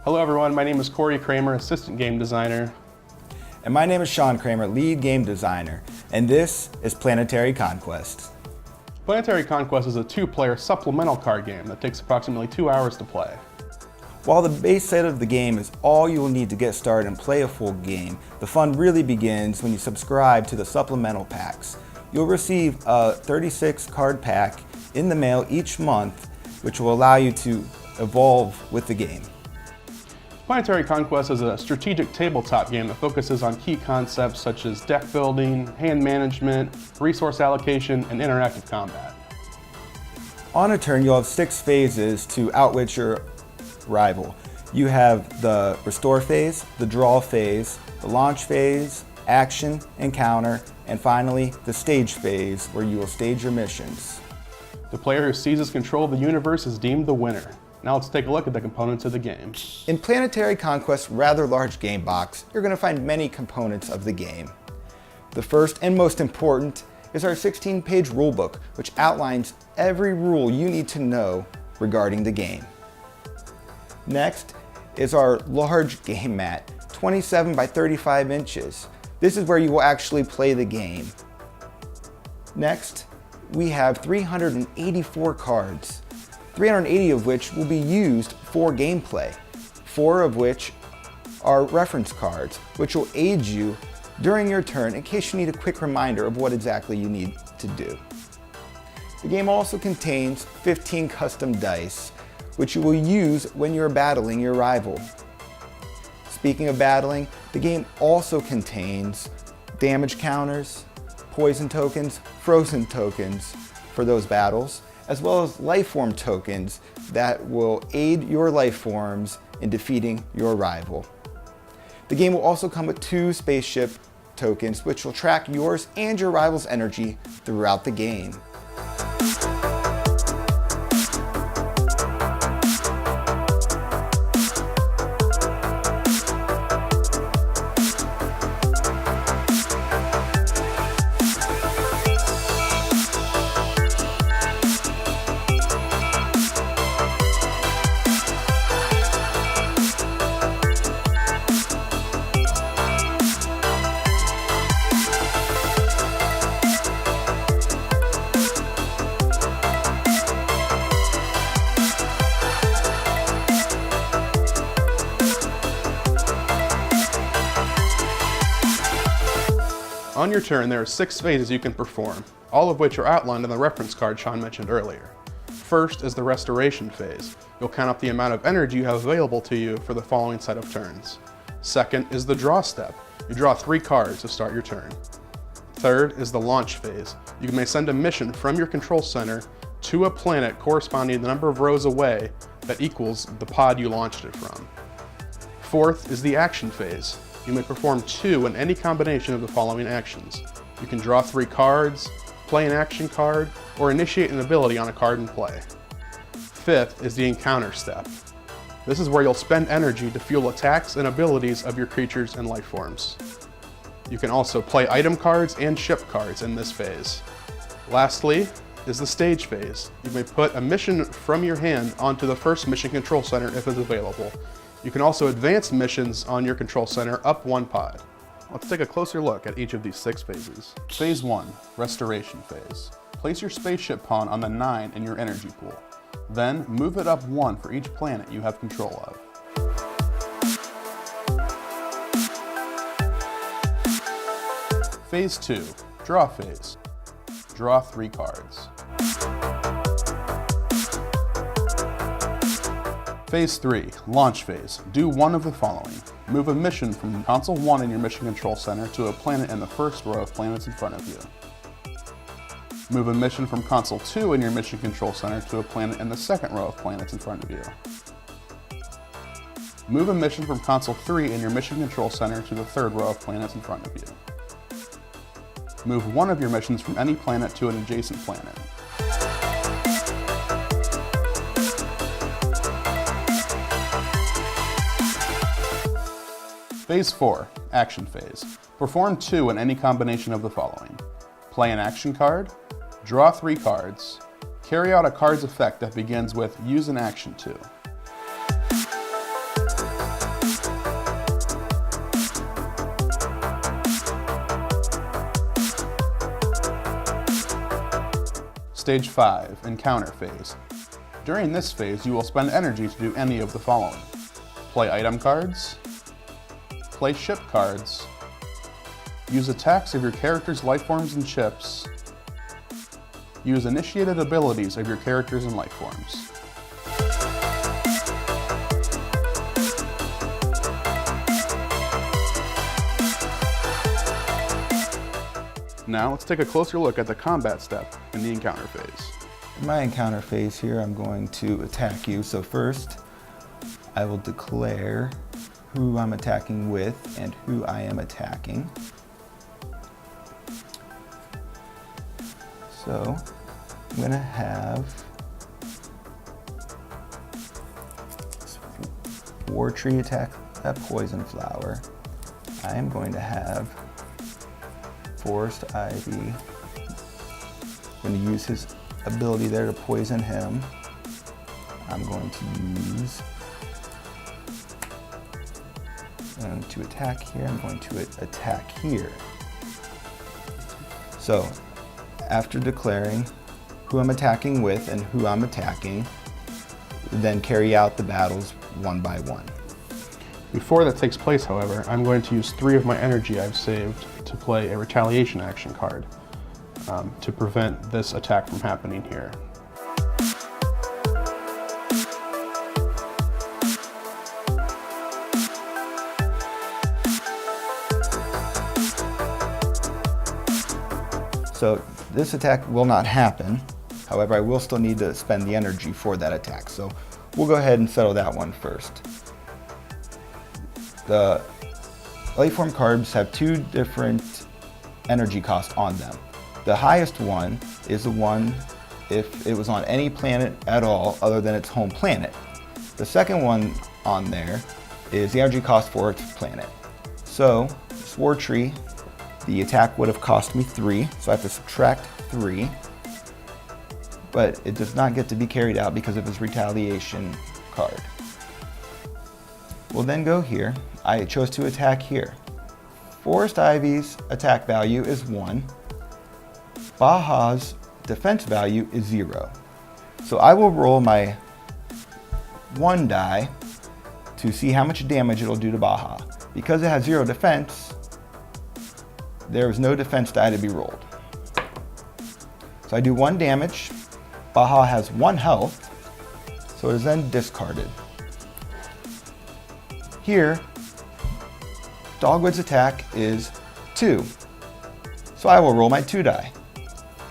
Hello everyone, my name is Corey Kramer, Assistant Game Designer. And my name is Sean Kramer, Lead Game Designer, and this is Planetary Conquest. Planetary Conquest is a two-player supplemental card game that takes approximately 2 hours to play. While the base set of the game is all you will need to get started and play a full game, the fun really begins when you subscribe to the supplemental packs. You'll receive a 36 card pack in the mail each month, which will allow you to evolve with the game. Planetary Conquest is a strategic tabletop game that focuses on key concepts such as deck building, hand management, resource allocation, and interactive combat. On a turn, you'll have 6 phases to outwit your rival. You have the restore phase, the draw phase, the launch phase, action, encounter, and finally the stage phase where you will stage your missions. The player who seizes control of the universe is deemed the winner. Now let's take a look at the components of the game. In Planetary Conquest's rather large game box, you're going to find many components of the game. The first and most important is our 16-page rulebook, which outlines every rule you need to know regarding the game. Next is our large game mat, 27 by 35 inches. This is where you will actually play the game. Next, we have 384 cards, 380 of which will be used for gameplay, 4 of which are reference cards, which will aid you during your turn in case you need a quick reminder of what exactly you need to do. The game also contains 15 custom dice, which you will use when you're battling your rival. Speaking of battling, the game also contains damage counters, poison tokens, frozen tokens for those battles, as well as life form tokens that will aid your life forms in defeating your rival. The game will also come with 2 spaceship tokens, which will track yours and your rival's energy throughout the game. On your turn, there are 6 phases you can perform, all of which are outlined in the reference card Sean mentioned earlier. First is the restoration phase. You'll count up the amount of energy you have available to you for the following set of turns. Second is the draw step. You draw 3 cards to start your turn. Third is the launch phase. You may send a mission from your control center to a planet corresponding to the number of rows away that equals the pod you launched it from. Fourth is the action phase. You may perform 2 in any combination of the following actions. You can draw 3 cards, play an action card, or initiate an ability on a card in play. Fifth is the encounter step. This is where you'll spend energy to fuel attacks and abilities of your creatures and life forms. You can also play item cards and ship cards in this phase. Lastly is the stage phase. You may put a mission from your hand onto the first mission control center if it's available. You can also advance missions on your control center up 1 pod. Let's take a closer look at each of these 6 phases. Phase 1, Restoration Phase. Place your spaceship pawn on the 9 in your energy pool. Then move it up 1 for each planet you have control of. Phase 2, Draw Phase. Draw 3 cards. Phase 3, Launch Phase. Do one of the following. Move a mission from Console 1 in your Mission Control Center to a planet in the first row of planets in front of you. Move a mission from Console 2 in your Mission Control Center to a planet in the second row of planets in front of you. Move a mission from Console 3 in your Mission Control Center to the third row of planets in front of you. Move one of your missions from any planet to an adjacent planet. Phase 4, Action Phase. Perform 2 in any combination of the following. Play an action card, draw 3 cards, carry out a card's effect that begins with use an action to. Stage 5, Encounter Phase. During this phase, you will spend energy to do any of the following. Play item cards, play ship cards, use attacks of your character's life forms and ships, use initiated abilities of your characters and life forms. Now let's take a closer look at the combat step in the encounter phase. In my encounter phase here, I'm going to attack you. So first, I will declare who I'm attacking with and who I am attacking. So I'm going to have War Tree attack that Poison Flower. I am going to have Forest Ivy. I'm going to use his ability there to poison him. I'm going to attack here. I'm going to attack here. So after declaring who I'm attacking with and who I'm attacking, then carry out the battles one by one. Before that takes place, however, I'm going to use 3 of my energy I've saved to play a retaliation action card to prevent this attack from happening here. So this attack will not happen. However, I will still need to spend the energy for that attack. So we'll go ahead and settle that one first. The life form cards have 2 different energy costs on them. The highest one is the one if it was on any planet at all other than its home planet. The second one on there is the energy cost for its planet. So this War Tree, the attack would have cost me 3, so I have to subtract 3. But it does not get to be carried out because of his retaliation card. We'll then go here. I chose to attack here. Forest Ivy's attack value is 1. Baja's defense value is 0. So I will roll my 1 die to see how much damage it'll do to Baja. Because it has 0 defense, there is no defense die to be rolled. So I do 1 damage. Baja has 1 health, so it is then discarded. Here, Dogwood's attack is 2. So I will roll my 2 die.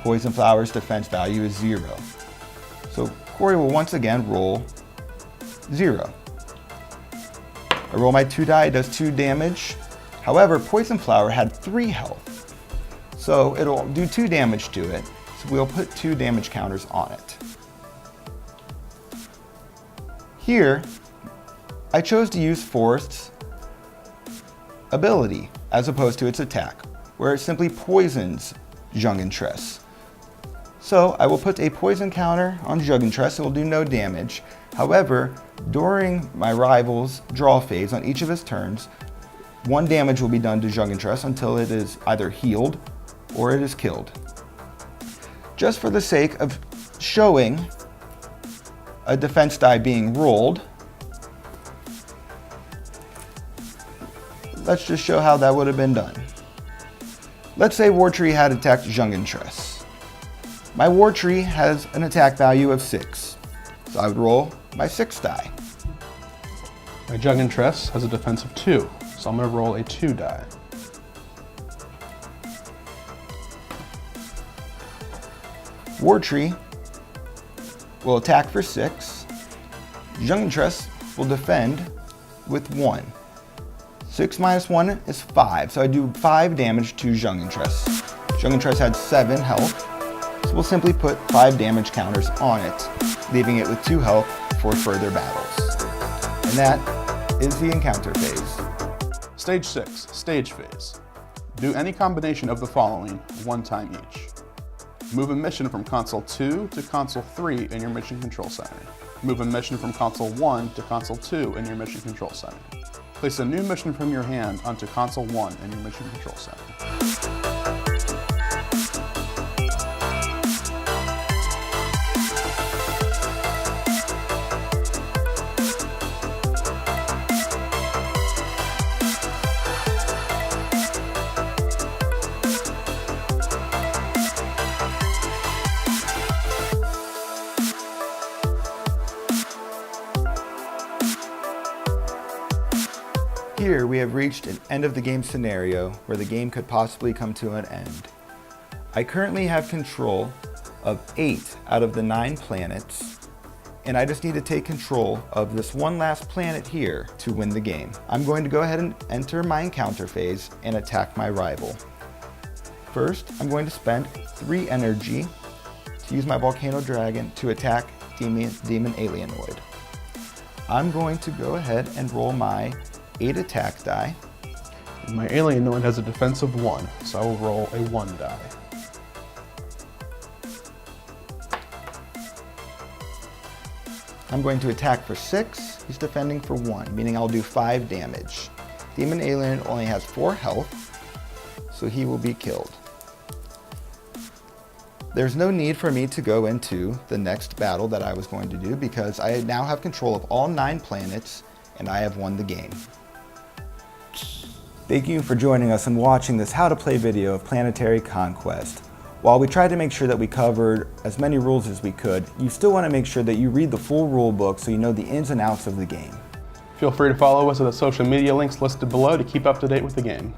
Poison Flower's defense value is 0. So Corey will once again roll 0. I roll my 2 die, it does 2 damage. However, Poison Flower had 3 health. So it'll do 2 damage to it. So we'll put 2 damage counters on it. Here, I chose to use Forest's ability as opposed to its attack, where it simply poisons Jungentress. So I will put a poison counter on Jungentress. It will do no damage. However, during my rival's draw phase on each of his turns, 1 damage will be done to Jungentress until it is either healed or it is killed. Just for the sake of showing a defense die being rolled, let's just show how that would have been done. Let's say War Tree had attacked Jungentress. My War Tree has an attack value of 6, so I would roll my 6 die. My Jungentress has a defense of 2, so I'm going to roll a 2 die. War Tree will attack for 6. Jungentress will defend with 1. 6 minus 1 is 5, so I do 5 damage to Jungentress. Jungentress had 7 health, so we'll simply put 5 damage counters on it, leaving it with 2 health for further battles. And that is the encounter phase. Stage 6, Stage Phase. Do any combination of the following 1 time each. Move a mission from Console 2 to Console 3 in your Mission Control Center. Move a mission from Console 1 to Console 2 in your Mission Control Center. Place a new mission from your hand onto Console 1 in your Mission Control Center. Here we have reached an end of the game scenario where the game could possibly come to an end. I currently have control of 8 out of the 9 planets, and I just need to take control of this one last planet here to win the game. I'm going to go ahead and enter my encounter phase and attack my rival. First, I'm going to spend 3 energy to use my Volcano Dragon to attack Demon Alienoid. I'm going to go ahead and roll my 8 attack die. My Alienoid has a defense of 1, so I will roll a 1 die. I'm going to attack for 6, he's defending for 1, meaning I'll do 5 damage. Demon Alien only has 4 health, so he will be killed. There's no need for me to go into the next battle that I was going to do because I now have control of all 9 planets and I have won the game. Thank you for joining us and watching this how to play video of Planetary Conquest. While we tried to make sure that we covered as many rules as we could, you still want to make sure that you read the full rule book so you know the ins and outs of the game. Feel free to follow us at the social media links listed below to keep up to date with the game.